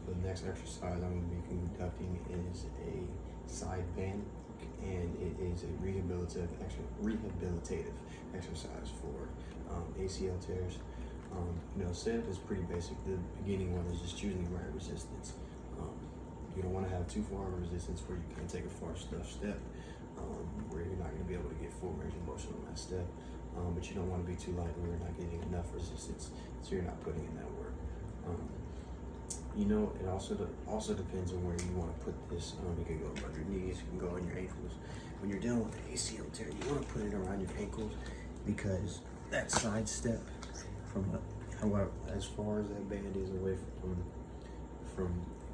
The next exercise I'm going to be conducting is a side bend, and it is a rehabilitative exercise for ACL tears. Setup is pretty basic. The beginning one is just choosing the right resistance. You don't want to have too far of a resistance where you can't take a far step, where you're not going to be able to get full range of motion on that step. But you don't want to be too light where you're not getting enough resistance, so you're not putting in that work. It also depends on where you want to put this. You can go above your knees, you can go on your ankles. When you're dealing with an ACL tear, you want to put it around your ankles, because that side step as far as that band is away from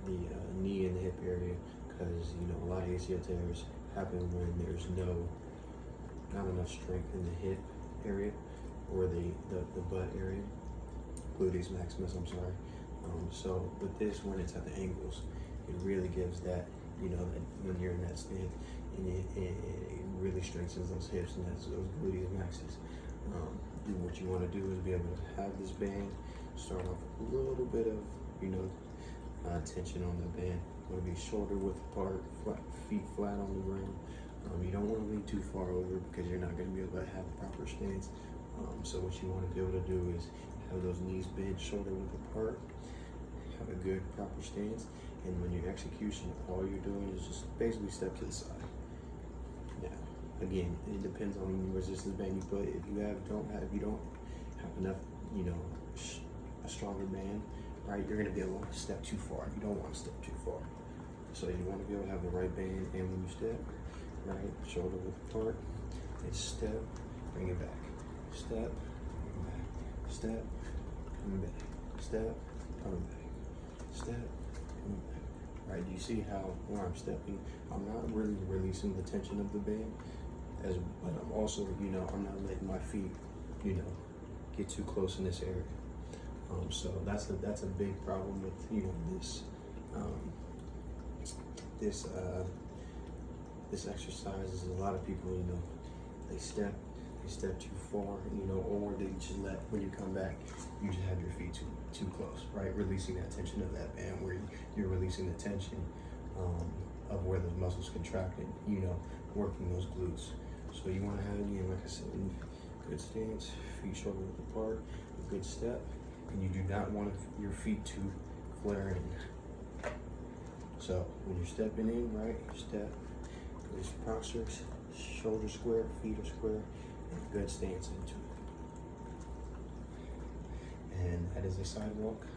the knee and the hip area, because a lot of ACL tears happen when there's not enough strength in the hip area or the butt area, gluteus maximus, I'm sorry. So with this, when it's at the ankles, it really gives that, that when you're in that stance, and it really strengthens those hips and those gluteus maximus. What you want to do is be able to have this band start off with a little bit of, tension on the band. You want to be shoulder width apart, feet flat on the ground. You don't want to lean too far over, because you're not going to be able to have a proper stance. So what you want to be able to do is have those knees bent, shoulder width apart, have a good proper stance, and when your execution, all you're doing is just basically step to the side. Now, again, it depends on the resistance band you put. If you don't have enough, a stronger band, right, you're gonna be able to step too far. You don't want to step too far. So you want to be able to have the right band, and when you step, right, shoulder width apart, it's step, bring it back, step, bring it back, step, coming back, step, coming back, step, coming back. Right, do you see how when I'm stepping, I'm not really releasing the tension of the band, but I'm also, I'm not letting my feet, get too close in this area. So that's a big problem with this exercise. Is a lot of people, they step too far, or they just when you come back, you just have your feet too close, right? Releasing that tension of that band, where you're releasing the tension of where those muscles contracted, working those glutes. So you want to have, again, like I said, good stance, feet shoulder width apart, a good step, and you do not want your feet to flare in. So when you're stepping in, right, step, good postures, shoulder square, feet are square, and good stance into it. And that is a sidewalk.